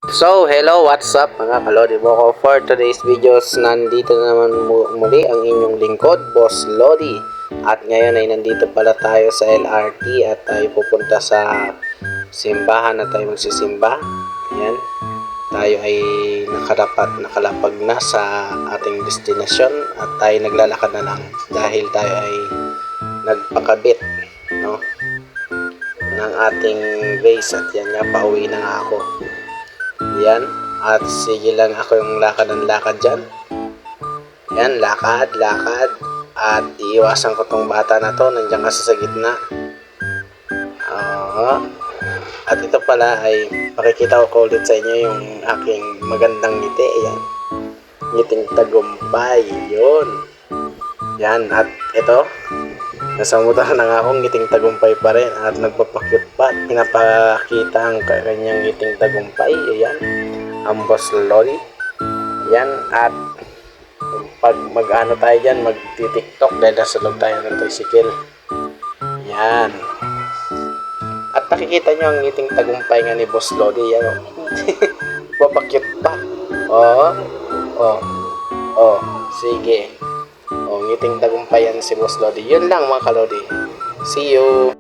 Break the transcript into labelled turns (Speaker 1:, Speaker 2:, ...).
Speaker 1: So, hello, what's up mga kalodi mo ko. For today's videos, nandito naman muli ang inyong lingkod, Boss Lodi. At ngayon ay nandito pala tayo sa LRT at tayo pupunta sa simbahan na tayo magsisimba. Ayan, tayo ay nakalapag na sa ating destinasyon at tayo naglalakad na lang dahil tayo ay nagpakabit, no, ng ating base. At yan nga, pauwi na nga ako. Yan, at sige lang ako yung lakad ng lakad dyan. Yan, lakad. At iiwasan ko tong bata na to, nandiyan kasi sa gitna. At ito pala ay pakikita ko ulit sa inyo yung aking magandang ngiti. Ayan, ngiting tagumpay, yun. Yan, at ito, nasa motor na nga akong ngiting tagumpay pa rin at nagpapakyut pa. Pinapakita ang kanyang ngiting tagumpay. Ayan, ang Boss Lodi. Ayan, at pag mag-ano tayo dyan, mag-tiktok dahil nasa loob tayo ng tricycle. Ayan. At nakikita nyo ang ngiting tagumpay nga ni Boss Lodi. Ayan, o. Papakyut pa. Sige. Ngiting tagumpay yan si Boss Lodi. Yun lang mga kalodi. See you!